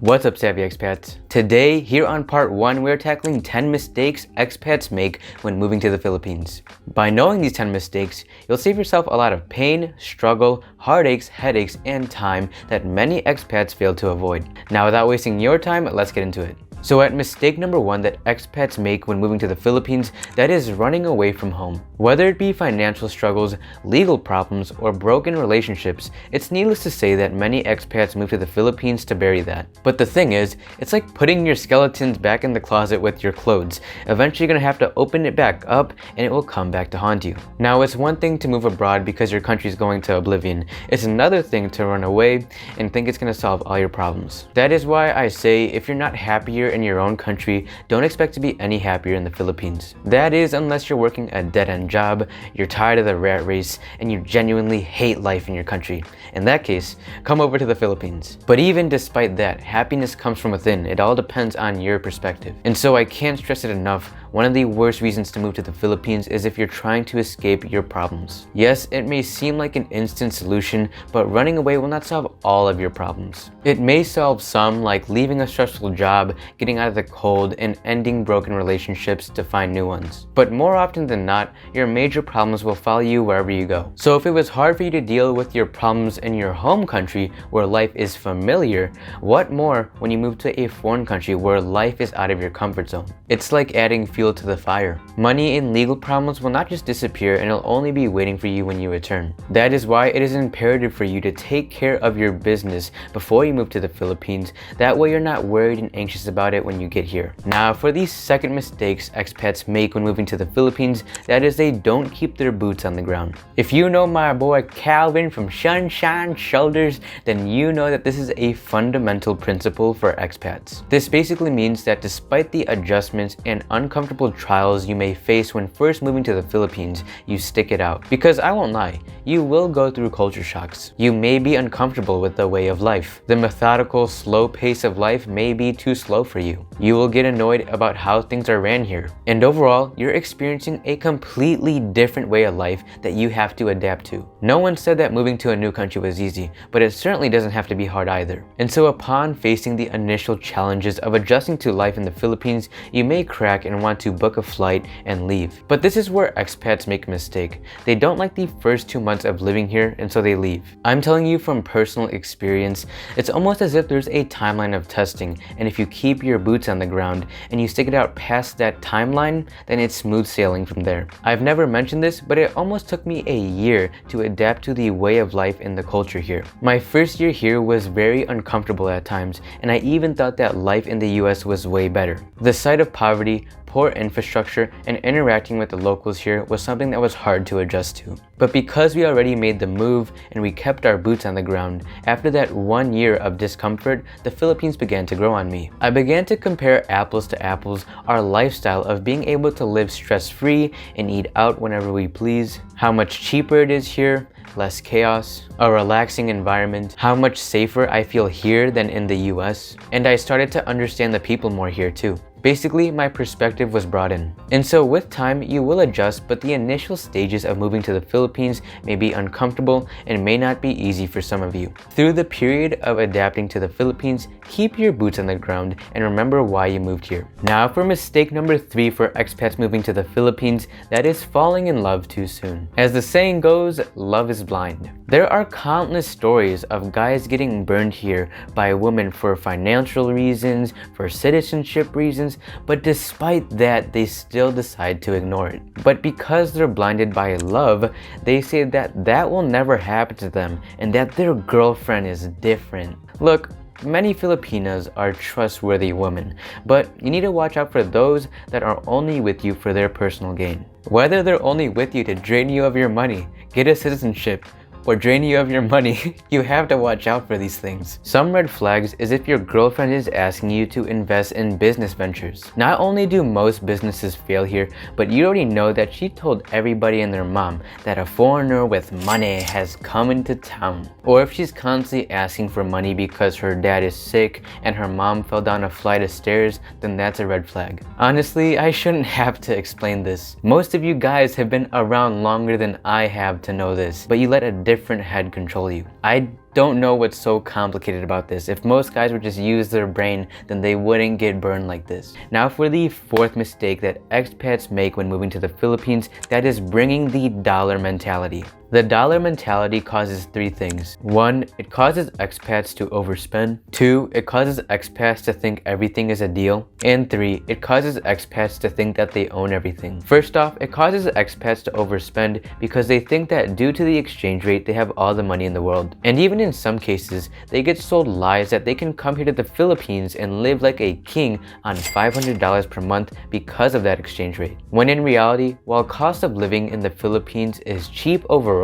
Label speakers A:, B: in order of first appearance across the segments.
A: What's up, savvy expats? Today, here on part 1, we're tackling 10 mistakes expats make when moving to the Philippines. By knowing these 10 mistakes, you'll save yourself a lot of pain, struggle, heartaches, headaches, and time that many expats fail to avoid. Now, without wasting your time, let's get into it. So at mistake number 1 that expats make when moving to the Philippines, that is running away from home. Whether it be financial struggles, legal problems, or broken relationships, it's needless to say that many expats move to the Philippines to bury that. But the thing is, it's like putting your skeletons back in the closet with your clothes. Eventually you're gonna have to open it back up and it will come back to haunt you. Now, it's one thing to move abroad because your country's going to oblivion. It's another thing to run away and think it's gonna solve all your problems. That is why I say if you're not happier in your own country, don't expect to be any happier in the Philippines. That is, unless you're working a dead-end job, you're tired of the rat race, and you genuinely hate life in your country. In that case, come over to the Philippines. But even despite that, happiness comes from within. It all depends on your perspective. And so I can't stress it enough, one of the worst reasons to move to the Philippines is if you're trying to escape your problems. Yes, it may seem like an instant solution, but running away will not solve all of your problems. It may solve some, like leaving a stressful job, getting out of the cold, and ending broken relationships to find new ones. But more often than not, your major problems will follow you wherever you go. So if it was hard for you to deal with your problems in your home country where life is familiar, what more when you move to a foreign country where life is out of your comfort zone? It's like adding fuel to the fire. Money and legal problems will not just disappear, and it'll only be waiting for you when you return. That is why it is imperative for you to take care of your business before you move to the Philippines. That way you're not worried and anxious about it when you get here. Now, for these second mistakes expats make when moving to the Philippines, that is, they don't keep their boots on the ground. If you know my boy Calvin from Sunshine Shoulders, then you know that this is a fundamental principle for expats. This basically means that despite the adjustments and uncomfortable trials you may face when first moving to the Philippines, you stick it out. Because I won't lie, you will go through culture shocks. You may be uncomfortable with the way of life. The methodical, slow pace of life may be too slow for you. You will get annoyed about how things are ran here. And overall, you're experiencing a completely different way of life that you have to adapt to. No one said that moving to a new country was easy, but it certainly doesn't have to be hard either. And so upon facing the initial challenges of adjusting to life in the Philippines, you may crack and want to book a flight and leave. But this is where expats make a mistake. They don't like the first 2 months of living here, and so they leave. I'm telling you from personal experience, it's almost as if there's a timeline of testing, and if you keep your boots on the ground and you stick it out past that timeline, then it's smooth sailing from there. I've never mentioned this, but it almost took me a year to adapt to the way of life and the culture here. My first year here was very uncomfortable at times, and I even thought that life in the US was way better. The sight of poverty, poor infrastructure, and interacting with the locals here was something that was hard to adjust to. But because we already made the move and we kept our boots on the ground, after that 1 year of discomfort, the Philippines began to grow on me. I began to compare apples to apples, our lifestyle of being able to live stress-free and eat out whenever we please, how much cheaper it is here, less chaos, a relaxing environment, how much safer I feel here than in the US, and I started to understand the people more here too. Basically, my perspective was broadened. And so with time, you will adjust, but the initial stages of moving to the Philippines may be uncomfortable and may not be easy for some of you. Through the period of adapting to the Philippines, keep your boots on the ground and remember why you moved here. Now for mistake number 3 for expats moving to the Philippines, that is falling in love too soon. As the saying goes, love is blind. There are countless stories of guys getting burned here by women for financial reasons, for citizenship reasons, but despite that, they still decide to ignore it. But because they're blinded by love, they say that that will never happen to them and that their girlfriend is different. Look, many Filipinas are trustworthy women, but you need to watch out for those that are only with you for their personal gain. Whether they're only with you to drain you of your money, get a citizenship, or drain you of your money, you have to watch out for these things. Some red flags is if your girlfriend is asking you to invest in business ventures. Not only do most businesses fail here, but you already know that she told everybody and their mom that a foreigner with money has come into town. Or if she's constantly asking for money because her dad is sick and her mom fell down a flight of stairs, then that's a red flag. Honestly, I shouldn't have to explain this. Most of you guys have been around longer than I have to know this, but you let a different head control you. I don't know what's so complicated about this. If most guys would just use their brain, then they wouldn't get burned like this. Now for the fourth mistake that expats make when moving to the Philippines, that is bringing the dollar mentality. The dollar mentality causes three things. 1, it causes expats to overspend. 2, it causes expats to think everything is a deal. And 3, it causes expats to think that they own everything. First off, it causes expats to overspend because they think that due to the exchange rate, they have all the money in the world. And even in some cases, they get sold lies that they can come here to the Philippines and live like a king on $500 per month because of that exchange rate. When in reality, while cost of living in the Philippines is cheap overall,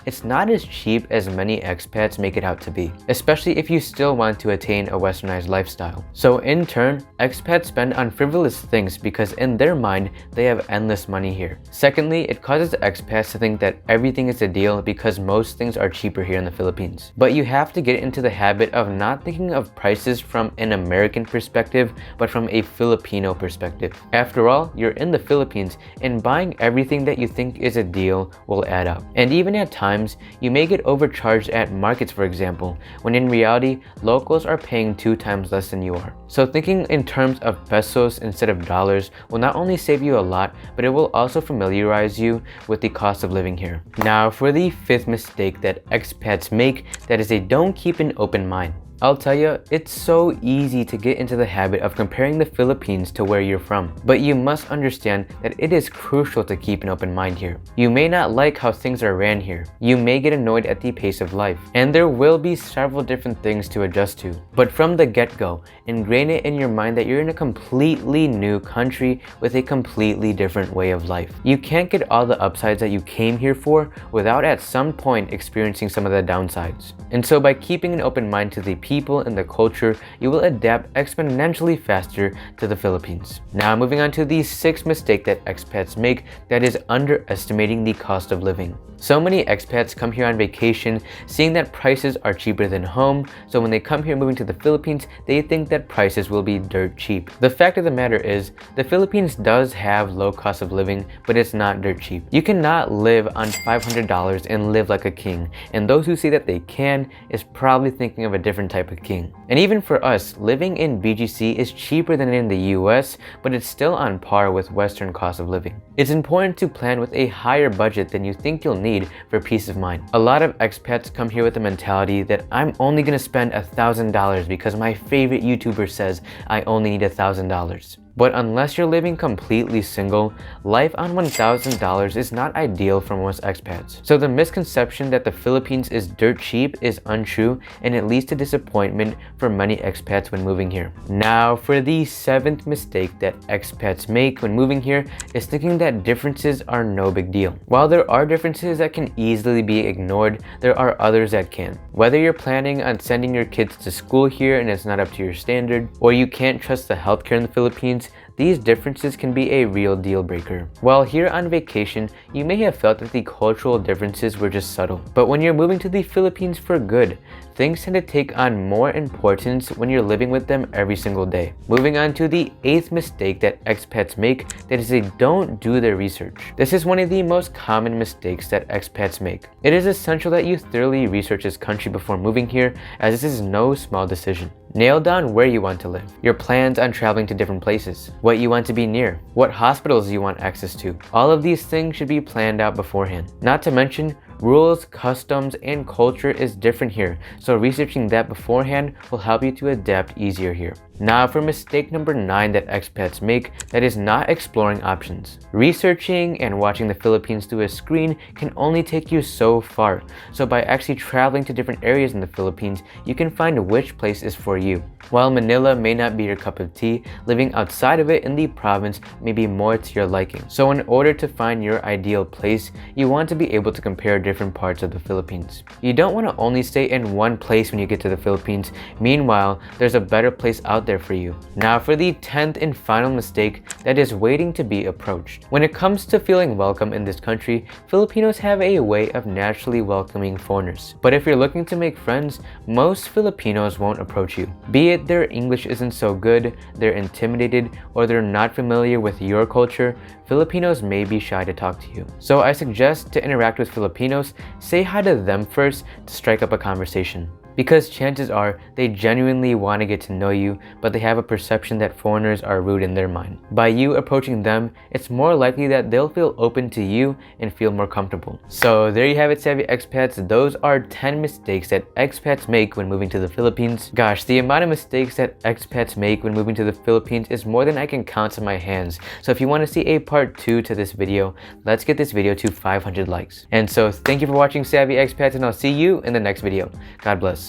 A: it's not as cheap as many expats make it out to be, especially if you still want to attain a westernized lifestyle. So in turn, expats spend on frivolous things because in their mind, they have endless money here. Secondly, it causes expats to think that everything is a deal because most things are cheaper here in the Philippines. But you have to get into the habit of not thinking of prices from an American perspective, but from a Filipino perspective. After all, you're in the Philippines and buying everything that you think is a deal will add up. And even at times, you may get overcharged at markets, for example, when in reality, locals are paying 2 times less than you are. So thinking in terms of pesos instead of dollars will not only save you a lot, but it will also familiarize you with the cost of living here. Now for the fifth mistake that expats make, that is they don't keep an open mind. I'll tell you, it's so easy to get into the habit of comparing the Philippines to where you're from, but you must understand that it is crucial to keep an open mind here. You may not like how things are ran here. You may get annoyed at the pace of life, and there will be several different things to adjust to. But from the get-go, ingrain it in your mind that you're in a completely new country with a completely different way of life. You can't get all the upsides that you came here for without at some point experiencing some of the downsides. And so by keeping an open mind to the people and the culture, you will adapt exponentially faster to the Philippines. Now moving on to the sixth mistake that expats make, that is underestimating the cost of living. So many expats come here on vacation seeing that prices are cheaper than home, so when they come here moving to the Philippines, they think that prices will be dirt cheap. The fact of the matter is, the Philippines does have low cost of living, but it's not dirt cheap. You cannot live on $500 and live like a king, and those who say that they can is probably thinking of a different type of king. And even for us, living in BGC is cheaper than in the US, but it's still on par with Western cost of living. It's important to plan with a higher budget than you think you'll need for peace of mind. A lot of expats come here with the mentality that I'm only gonna spend $1,000 because my favorite YouTuber says I only need $1,000. But unless you're living completely single, life on $1,000 is not ideal for most expats. So the misconception that the Philippines is dirt cheap is untrue, and it leads to disappointment for many expats when moving here. Now for the seventh mistake that expats make when moving here is thinking that differences are no big deal. While there are differences that can easily be ignored, there are others that can. Whether you're planning on sending your kids to school here and it's not up to your standard, or you can't trust the healthcare in the Philippines, these differences can be a real deal breaker. While here on vacation, you may have felt that the cultural differences were just subtle. But when you're moving to the Philippines for good, things tend to take on more importance when you're living with them every single day. Moving on to the eighth mistake that expats make, that is they don't do their research. This is one of the most common mistakes that expats make. It is essential that you thoroughly research this country before moving here, as this is no small decision. Nail down where you want to live, your plans on traveling to different places, what you want to be near, what hospitals you want access to. All of these things should be planned out beforehand. Not to mention, rules, customs, and culture is different here, so researching that beforehand will help you to adapt easier here. Now for mistake number 9 that expats make, that is not exploring options. Researching and watching the Philippines through a screen can only take you so far, so by actually traveling to different areas in the Philippines, you can find which place is for you. While Manila may not be your cup of tea, living outside of it in the province may be more to your liking. So in order to find your ideal place, you want to be able to compare different parts of the Philippines. You don't want to only stay in one place when you get to the Philippines. Meanwhile, there's a better place out there for you. Now for the 10th and final mistake that is waiting to be approached. When it comes to feeling welcome in this country, Filipinos have a way of naturally welcoming foreigners. But if you're looking to make friends, most Filipinos won't approach you. Be it their English isn't so good, they're intimidated, or they're not familiar with your culture, Filipinos may be shy to talk to you. So I suggest to interact with Filipinos, say hi to them first to strike up a conversation. Because chances are they genuinely want to get to know you, but they have a perception that foreigners are rude in their mind. By you approaching them, it's more likely that they'll feel open to you and feel more comfortable. So there you have it, savvy expats. Those are 10 mistakes that expats make when moving to the Philippines. Gosh, the amount of mistakes that expats make when moving to the Philippines is more than I can count on my hands. So if you want to see a part 2 to this video, let's get this video to 500 likes. And so thank you for watching, savvy expats, and I'll see you in the next video. God bless.